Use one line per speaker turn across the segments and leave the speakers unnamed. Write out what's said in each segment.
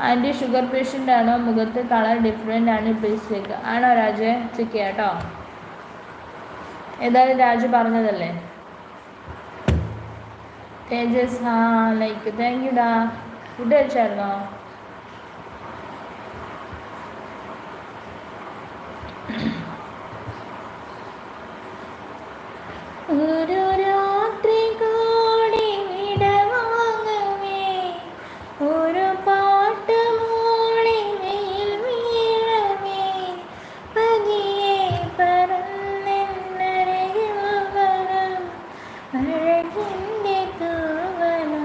Anti sugar patient ആണോ? മുഖത്ത് colour different ആണ്, പ്ലീസ് ചെക്ക്. ആണോ രാജ്? ചെക്ക് ചെയ്യാം കേട്ടോ. ഏതായാലും രാജു പറഞ്ഞതല്ലേ. തേജസ് ലൈക്ക് താങ്ക് യു ഡാ. ഫുഡ് കഴിച്ചായിരുന്നോ? ഒരു രാത്രി കൂടി വിടവാങ്ങവേ, ഒരു പാട്ട് മൂളി വെയിൽ വീഴവേ, പതിയെ പറന്നെന്നരികിൽ വരം അഴകിൻ്റെ തൂവലാണു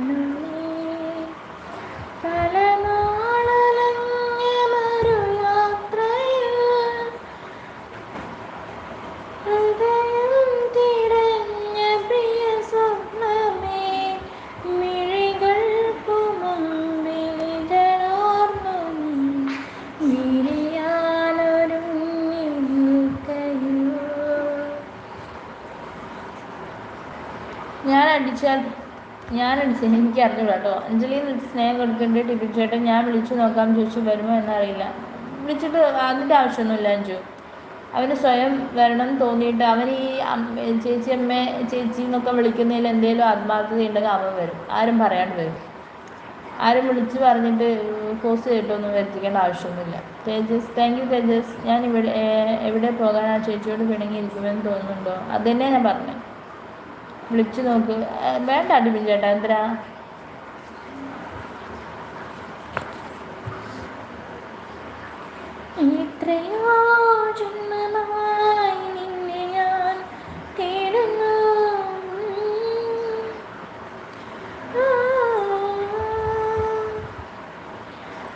നീ. പല നാളലഞ്ഞ മറു യാത്രയിൽ ഹൃദയം തിരഞ്ഞ പ്രിയ സ്വപ്നമേ, മിഴികൾക്കു മുമ്പിലിതളാർന്നു നീ വിരിയാനൊരുങ്ങി നിൽക്കയോ. ഞാനടിച്ച എനിക്ക് അറിഞ്ഞൂടാ കേട്ടോ. അഞ്ജലി സ്നേഹം കൊടുക്കേണ്ട ടിപ്പിൻ ചേട്ടൻ ഞാൻ വിളിച്ചു നോക്കാം ചോദിച്ചു, വരുമോ എന്നറിയില്ല. വിളിച്ചിട്ട് അതിൻ്റെ ആവശ്യമൊന്നുമില്ല അഞ്ജു. അവന് സ്വയം വരണം തോന്നിയിട്ട് അവൻ ഈ ചേച്ചി അമ്മ ചേച്ചി എന്നൊക്കെ വിളിക്കുന്നതിൽ എന്തെങ്കിലും ആത്മാർത്ഥതയുണ്ടെങ്കിൽ അവൻ വരും. ആരും പറയാണ്ട് വരും. ആരും വിളിച്ച് പറഞ്ഞിട്ട് ഫോഴ്സ് ചെയ്തിട്ടൊന്നും വരുത്തിക്കേണ്ട ആവശ്യമൊന്നുമില്ല. തേജസ് താങ്ക് യു തേജസ്. ഞാൻ എവിടെ പോകാൻ ആ ചേച്ചിയോട് പിണങ്ങിയിരിക്കുമെന്ന് തോന്നുന്നുണ്ടോ? അത് തന്നെ ഞാൻ പറഞ്ഞു. വിളിച്ചു നോക്ക്. വേണ്ട ടിപ്പിൻ ചേട്ടാ, എന്തിനാ? എത്രയോ ജന്മമായി നിന്നെ ഞാൻ തേടുന്നു,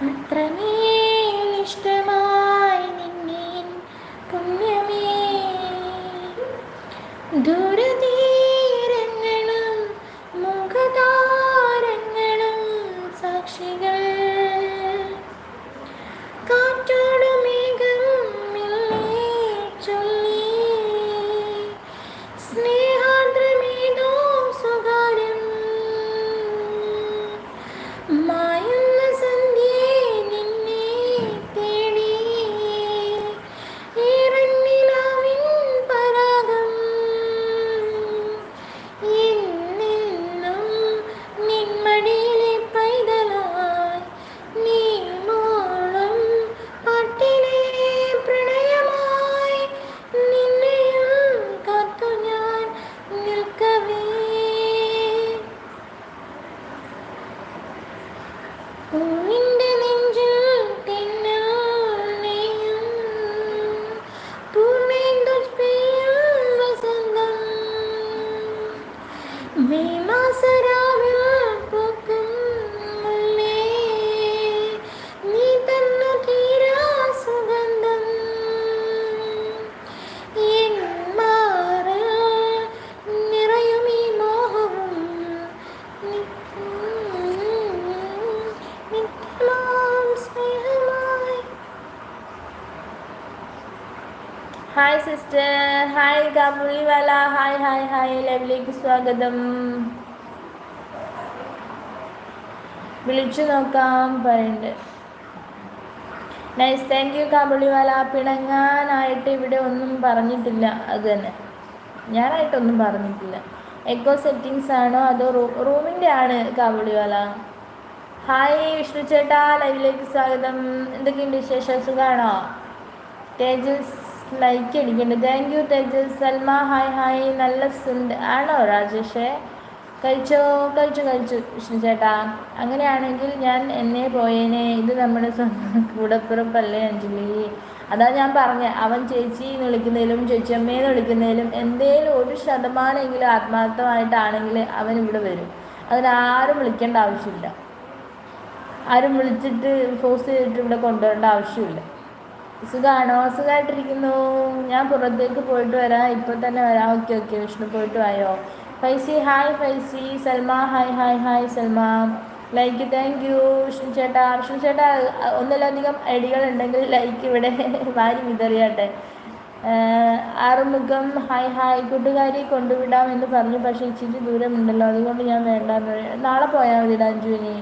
അത്രമേൽ ഇഷ്ടമായി നിന്നെ പുണ്യമേ. ദൂരതീരങ്ങളും മുഖതാരങ്ങളും സാക്ഷികൾ, കാറ്റോട് മേഘം മെല്ലെ ചൊല്ലി സ്നേഹാർദ്രമേതോ സ്വകാര്യം. മായുന്ന സന്ധ്യേ നിന്നെ തേടി ഈറന്നിലാവിൻ പരാഗം. എന്നെന്നും നിന്മടിയിലെ പൈതലായി നീ മോളും പാട്ടിലെ പ്രണയമായി നിന്നെയും കാത്തു ഞാൻ നിൽക്കവേ. പൂവിൻ്റെ നെഞ്ചിൽ തെന്നൽ നെയ്യും പൂർണ്ണേന്ദു പെയ്യും വസന്തം. മെയ് മാസരാവിൽ പൂക്കും മുല്ലേ, നീ തന്നു തീരാ സുഗന്ധം. എൻ മാറിൽ നിറയും ഈ മോഹവും നിത്യമാം സ്നേഹമായി. Hi sister, hi Kabuliwala, hi hi hi. ലൈവിലേക്ക് സ്വാഗതം. വിളിച്ചു നോക്കാം പറയുന്നുണ്ട്. Nice thank you Kabuliwala. പിണങ്ങാനായിട്ട് ഇവിടെ ഒന്നും പറഞ്ഞിട്ടില്ല. അത് തന്നെ, ഞാനായിട്ടൊന്നും പറഞ്ഞിട്ടില്ല. എക്കോ സെറ്റിങ്സ് ആണോ അതോ റൂമിൻ്റെ ആണ് കാബുളിവാല? ഹായ് വിഷ്ണു ചേട്ടാ, ലൈവിലേക്ക് സ്വാഗതം. എന്തൊക്കെയുണ്ട് വിശേഷം? സുഖമാണോ? തേജസ് ലൈക്ക് അടിക്കുന്നുണ്ട്. Thank you Tejas. Salma hi hi. നല്ല ആണോ രാജേഷേ? കഴിച്ചോ? കഴിച്ചു വിഷ്ണു ചേട്ടാ. അങ്ങനെയാണെങ്കിൽ ഞാൻ എന്നെ പോയേനെ. ഇത് നമ്മുടെ സ്വന്തം കൂടപ്പിറപ്പല്ലേ അഞ്ജലി? അതാ ഞാൻ പറഞ്ഞത്, അവൻ ചേച്ചി എന്ന് വിളിക്കുന്നതിലും ചേച്ചിയമ്മയെന്ന് വിളിക്കുന്നതിലും എന്തേലും 1% ആത്മാർത്ഥമായിട്ടാണെങ്കിൽ അവൻ ഇവിടെ വരും. അതിനാരും വിളിക്കേണ്ട ആവശ്യമില്ല. ആരും വിളിച്ചിട്ട് ഫോഴ്സ് ചെയ്തിട്ട് ഇവിടെ കൊണ്ടുവരേണ്ട ആവശ്യമില്ല. സുഖമാണോ? സുഖമായിട്ടിരിക്കുന്നു. ഞാൻ പുറത്തേക്ക് പോയിട്ട് വരാം, ഇപ്പോൾ തന്നെ വരാം. ഓക്കെ വിഷ്ണു പോയിട്ട് വായോ. Faizi hi Faizi. Salma hi hi hi Salma. Like thank you Vishnu ചേട്ടാ. ഒന്നിലധികം ഐഡികളുണ്ടെങ്കിൽ ലൈക്ക് ഇവിടെ വാരി വിതറിയാട്ടെ. Arumugham hi hi. കൂട്ടുകാരി കൊണ്ടുവിടാം എന്ന് പറഞ്ഞു, പക്ഷേ ഇച്ചിരി ദൂരമുണ്ടല്ലോ, അതുകൊണ്ട് ഞാൻ വേണ്ടാന്ന്. നാളെ പോയാൽ മതി അഞ്ജുവിനി.